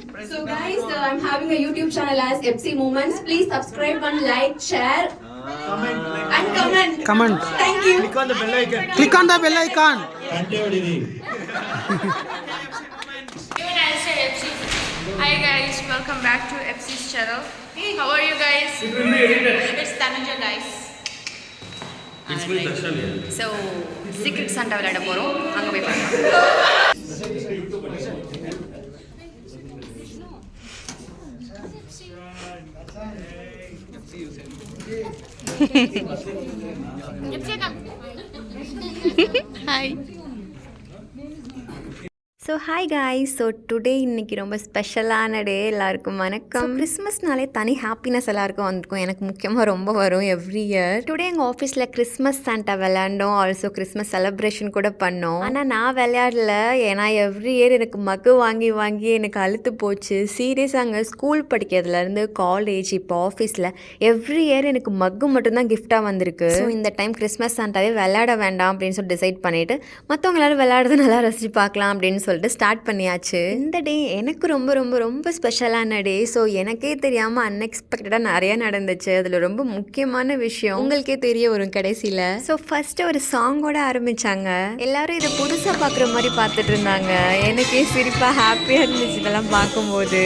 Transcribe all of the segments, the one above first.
So guys, I'm having a YouTube channel as FC Moments. Please subscribe and like, share, comment. Thank you. Click on the bell icon. Click on the bell icon. Hi guys, welcome back to FC's channel. How are you guys? It's Tanuja guys. It's with Darshan. So, Secret Santa விளையாட போறோம். அங்க போய் பார்க்கலாம். Hi. So hi guys. So today இன்றைக்கி ரொம்ப ஸ்பெஷலான டே. எல்லாருக்கும் வணக்கம். கிறிஸ்மஸ்னாலே தனி ஹாப்பினஸ் எல்லாருக்கும் வந்திருக்கும். எனக்கு முக்கியமாக ரொம்ப வரும் எவ்ரி இயர். டுடே எங்கள் ஆஃபீஸில் கிறிஸ்மஸ் சாண்டா விளையாண்டோம். ஆல்சோ கிறிஸ்மஸ் செலிப்ரேஷன் கூட பண்ணோம். ஆனால் நான் விளையாடல. ஏன்னா எவ்ரி இயர் எனக்கு மக்கு வாங்கி வாங்கி எனக்கு அழுத்து போச்சு. சீரியஸாக அங்கே ஸ்கூல் படிக்கிறதுலேருந்து காலேஜ் இப்போ ஆஃபீஸில் எவ்ரி இயர் எனக்கு மக்கு மட்டும்தான் கிஃப்டாக வந்திருக்கு. ஸோ இந்த டைம் கிறிஸ்மஸ் சாண்டாவே விளையாட வேண்டாம் அப்படின்னு சொல்லி டிசைட் பண்ணிவிட்டு மற்றவங்க எல்லாரும் விளையாடுறது நல்லா ரசித்து பார்க்கலாம் அப்படின்னு சொல்லிட்டு ஸ்டார்ட் பண்ணியாச்சு. இந்த டே எனக்கு ரொம்ப ரொம்ப ரொம்ப ஸ்பெஷலான டே. ஸோ எனக்கே தெரியாமல் அன்எக்ஸ்பெக்டடாக நிறைய நடந்துச்சு. அதில் ரொம்ப முக்கியமான விஷயம் உங்களுக்கே தெரிய வரும் கடைசியில். ஸோ ஃபர்ஸ்ட் ஒரு சாங்கோட ஆரம்பிச்சாங்க. எல்லாரும் இதை புதுசாக பார்க்குற மாதிரி பார்த்துட்டு இருந்தாங்க. எனக்கே சிரிப்பாக ஹாப்பியாக இருந்துச்சு இதெல்லாம் பார்க்கும்போது.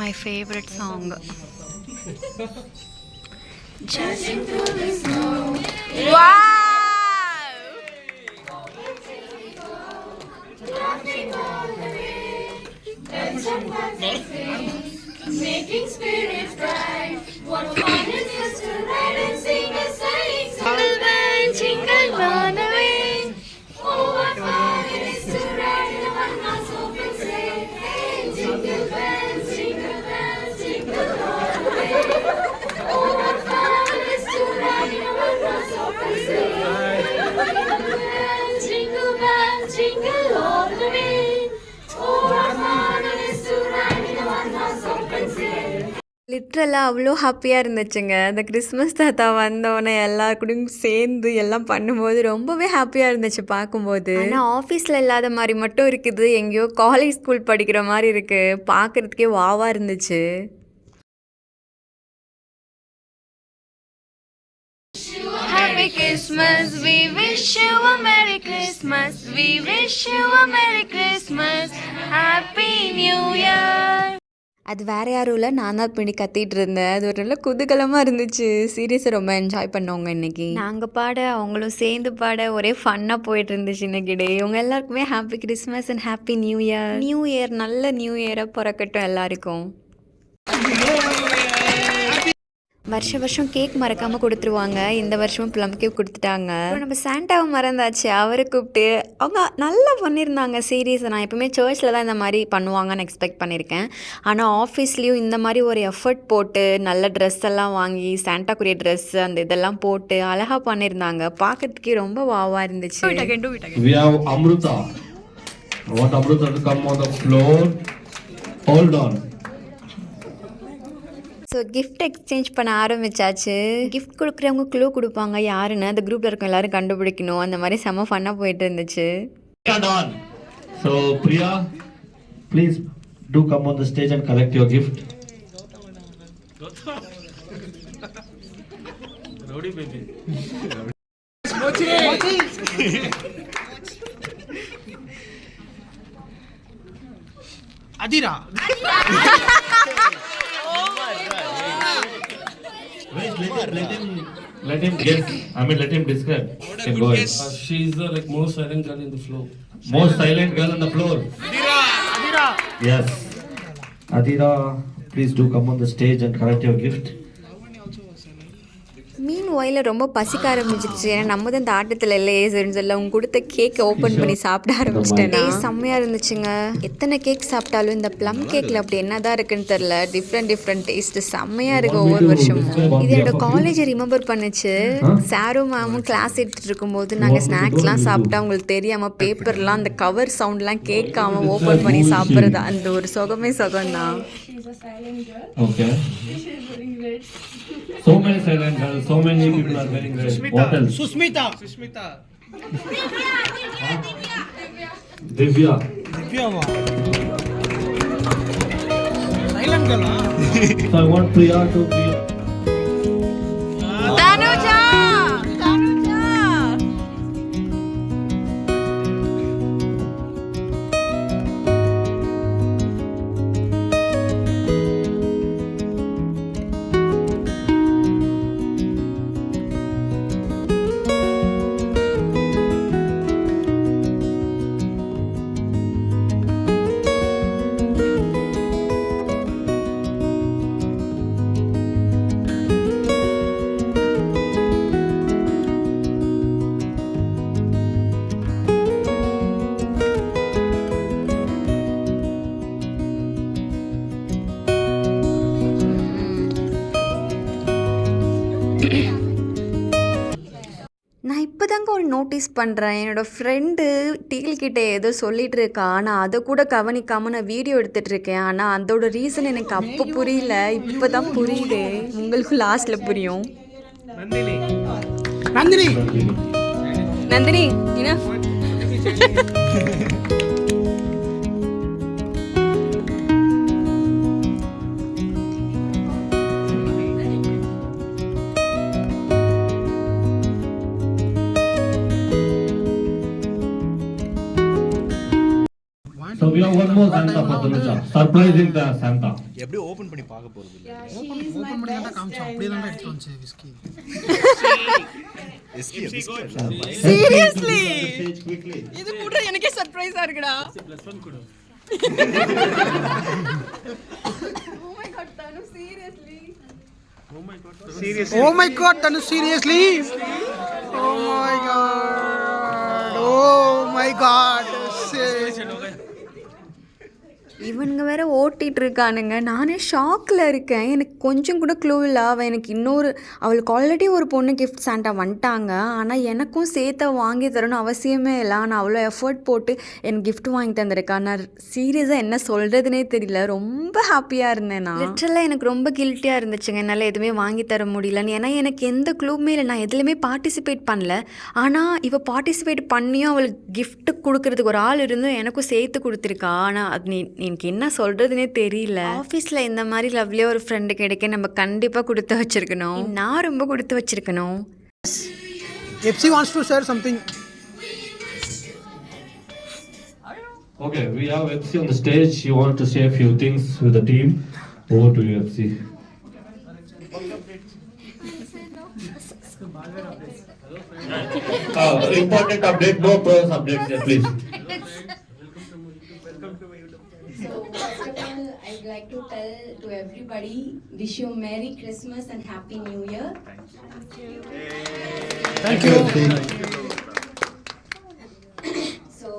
My favorite song. Wow! Making spirits bright. What fun it is to ride and sing a sleighing song. Jingle run away. Oh, what fun it is to ride in a one-horse open sleigh. Hey, jingle bells, jingle all the way. Oh, what fun it is to ride in a one-horse open sleigh. Jingle bells, jingle all the way. Oh, what fun it is to ride in a one-horse open sleigh. லிட்ரலாக அவ்வளோ ஹாப்பியாக இருந்துச்சுங்க. அந்த Christmas தாத்தா வந்தோடனே எல்லாருக்கூடையும் சேர்ந்து எல்லாம் பண்ணும்போது ரொம்பவே ஹாப்பியாக இருந்துச்சு பார்க்கும்போது. ஆனால் ஆஃபீஸில் இல்லாத மாதிரி மட்டும் இருக்குது. எங்கேயோ காலேஜ் ஸ்கூல் படிக்கிற மாதிரி இருக்குது. பார்க்குறதுக்கே வாவாக இருந்துச்சு. Happy Christmas, we wish you a Merry Christmas. We wish you a Merry Christmas. Happy New Year. அது வேறு யாரும் இல்லை, நான் தான் பின்னாடி கத்திட்டு இருந்தேன். அது ஒரு நல்ல குதூகலமாக இருந்துச்சு. சீரியஸாக ரொம்ப என்ஜாய் பண்ணவங்க இன்றைக்கி. நாங்கள் பாட அவங்களும் சேர்ந்து பாட ஒரே ஃபன்னாக போயிட்டு இருந்துச்சு இன்றைக்கி டே. இவங்க எல்லாருக்குமே happy Christmas and happy new year. New year நல்ல நியூ இயராக பிறக்கட்டும் எல்லாருக்கும். வருஷம் கேக் மறக்காமல் கொடுத்துருவாங்க. இந்த வருஷமும் ப்ளம் கேக் கொடுத்துட்டாங்க. நம்ம சாண்டாவை மறந்தாச்சு. அவரை கூப்பிட்டு அவங்க நல்லா பண்ணியிருந்தாங்க. சீரியஸாக நான் எப்பவுமே சர்ச்சில் தான் இந்த மாதிரி பண்ணுவாங்கன்னு எக்ஸ்பெக்ட் பண்ணியிருக்கேன். ஆனால் ஆஃபீஸ்லேயும் இந்த மாதிரி ஒரு எஃபர்ட் போட்டு நல்ல ட்ரெஸ் எல்லாம் வாங்கி சாண்டாக்குரிய ட்ரெஸ் அந்த இதெல்லாம் போட்டு அழகாக பண்ணியிருந்தாங்க. பார்க்கறதுக்கே ரொம்ப வாவாக இருந்துச்சு. We have Amruta. I want Amruta to come on the floor. Hold on. So gift exchange பண்ண ஆரம்பிச்சாச்சு. கிஃப்ட் கொடுக்குறவங்க க்ளூ கொடுப்பாங்க யாருன்னு. அந்த குரூப்பில் இருக்க எல்லாரும் கண்டுபிடிக்கணும். அந்த மாதிரி செம்ம ஃபன்னாக போயிட்டு இருந்துச்சு. So Priya, please do come on the stage and collect your gift. Rowdy baby. Adira. Wait, let him guess. Let him describe. Can go ahead. She's the most silent girl in the floor. Most silent girl on the floor. Adira. Yes. Adira, please do come on the stage and collect your gift. மீன் வாயில் ரொம்ப பசிக்க ஆரம்பிச்சிருச்சு. ஏன்னா நம்ம தான் இந்த ஆட்டத்தில் இல்லை சரின்னு சொல்ல அவங்க கொடுத்த கேக்கை ஓப்பன் பண்ணி சாப்பிட ஆரம்பிச்சிட்டேன். செம்மையாக இருந்துச்சுங்க. எத்தனை கேக் சாப்பிட்டாலும் இந்த ப்ளம் கேக்கில் அப்படி என்னதான் இருக்குன்னு தெரில. டிஃப்ரெண்ட் டேஸ்ட்டு செம்மையாக இருக்குது ஒவ்வொரு வருஷமும். இது என்னோட காலேஜை ரிமெம்பர் பண்ணுச்சு. சாரும் மேமும் கிளாஸ் எடுத்துகிட்டு இருக்கும்போது நாங்கள் ஸ்நாக்ஸ்லாம் சாப்பிட்டா அவங்களுக்கு தெரியாமல் பேப்பர்லாம் அந்த கவர் சவுண்ட்லாம் கேட்காம ஓப்பன் பண்ணி சாப்பிட்றது அந்த ஒரு சுகமே சுகம்தான். Okay. So many silent girls, so many people are wearing red. What else? Susmita. Divya. திவ்யாவா சைலண்ட் கேளா So I want Priya to be. Tanuja Tanuja நான் இப்போதாங்க ஒரு நோட்டீஸ் பண்ணுறேன். என்னோடய ஃப்ரெண்டு டீல்கிட்ட ஏதோ சொல்லிகிட்டு இருக்கா. ஆனால் அதை கூட கவனிக்காமல் நான் வீடியோ எடுத்துகிட்டு இருக்கேன். ஆனால் அதோட ரீசன் எனக்கு அப்போ புரியல, இப்போ தான் புரியுது. உங்களுக்கும் லாஸ்ட்டில் புரியும். நந்தினி நந்தினி என்ன So we have one more Santa for Tanuja. Surprising the Santa. எப்படி ஓபன் பண்ணி பார்க்க போறது இல்ல ஓபன் பண்ணி தான் காமிச்சோம். அப்படியே தான் எடுத்து வந்துச்சு விஸ்கி. சீரியஸ்லி இது கூட எனக்கே சர்ப்ரைஸா இருக்குடா. Oh my god, Tanu, seriously? Oh my god. Oh my god. இவனுங்க வேற ஓட்டிகிட்டு இருக்கானுங்க. நானே ஷாக்கில் இருக்கேன். எனக்கு கொஞ்சம் கூட க்ளூ இல்லை. அவள் எனக்கு அவளுக்கு ஆல்ரெடி ஒரு பொண்ணு கிஃப்ட் சாண்டா வந்துட்டாங்க. ஆனால் எனக்கும் சேர்த்து வாங்கி தரணும் அவசியமே இல்லை. ஆனால் அவ்வளோ எஃபர்ட் போட்டு எனக்கு கிஃப்ட் வாங்கி தந்திருக்கா. நான் சீரியஸாக என்ன சொல்கிறதுனே தெரியல. ரொம்ப ஹாப்பியாக இருந்தேன். நான் லிட்டரலாக எனக்கு ரொம்ப கில்ட்டியாக இருந்துச்சுங்க. என்னால் எதுவுமே வாங்கி தர முடியலன்னு. ஏன்னா எனக்கு எந்த க்ளூவுமே இல்லை. நான் எதுலையுமே பார்ட்டிசிபேட் பண்ணல. ஆனால் இவள் பார்ட்டிசிபேட் பண்ணியும் அவளுக்கு கிஃப்ட் கொடுக்கறதுக்கு ஒரு ஆள் இருந்தும் எனக்கும் சேர்த்து கொடுத்துருக்கா. ஆனால் அது எனக்கு என்ன சொல்கிறதுனே தெரியல. ஆஃபீஸில் இந்த மாதிரி லவ்லியாக ஒரு ஃப்ரெண்டு கிடைக்க நம்ம கண்டிப்பாக கொடுத்து வச்சுருக்கணும். நான் ரொம்ப கொடுத்து வச்சுருக்கணும். FC wants to share something. Okay, we have FC on the stage. She wants to say a few things with the team. Over to you, FC. Important update, no pros updates here, please. So first of all, I'd like to tell to everybody, wish you Merry Christmas and Happy New Year. Thank you. So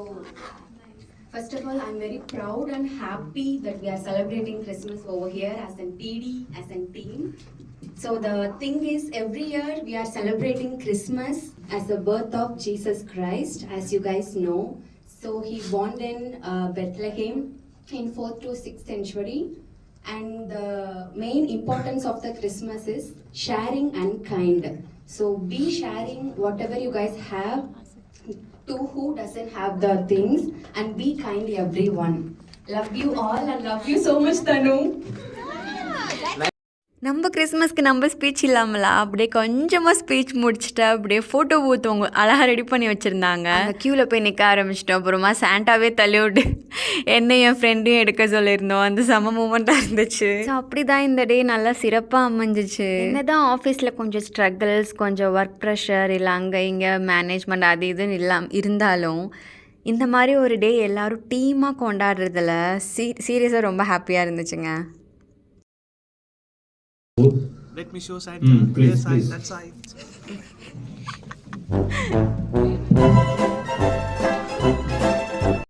first of all, I'm very proud and happy that we are celebrating Christmas over here as a TD, as a team. So the thing is, every year we are celebrating Christmas as the birth of Jesus Christ, as you guys know. So he born in Bethlehem in 4th to 6th century, and the main importance of the Christmas is sharing and kind. So be sharing whatever you guys have to who doesn't have the things, and be kind to everyone. Love you all and love you so much, Tanu. நம்ம கிறிஸ்மஸ்க்கு நம்ம speech இல்லாமலா அப்படியே கொஞ்சமாக speech முடிச்சுட்டு அப்படியே photo booth அவங்க அழகாக ready பண்ணி வச்சுருந்தாங்க. அந்த க்யூவில் போய் நிற்க ஆரம்பிச்சிட்டோம். அப்புறமா சாண்டாவே தள்ளி விட்டு என்னை என் ஃப்ரெண்டையும் எடுக்க சொல்லியிருந்தோம். அந்த செம மூமெண்ட்டாக இருந்துச்சு. ஸோ அப்படி தான் இந்த டே நல்லா சிறப்பாக அமைஞ்சிச்சு. என்ன தான் ஆஃபீஸில் கொஞ்சம் ஸ்ட்ரகிள்ஸ், கொஞ்சம் ஒர்க் ப்ரெஷர் இல்லை அங்கே இங்கே மேனேஜ்மெண்ட் அது இதுன்னு இருந்தாலும் இந்த மாதிரி ஒரு டே எல்லோரும் டீமாக கொண்டாடுறதுல சீரியஸாக ரொம்ப ஹாப்பியாக இருந்துச்சுங்க. Let me show side. Please, side, please. that side.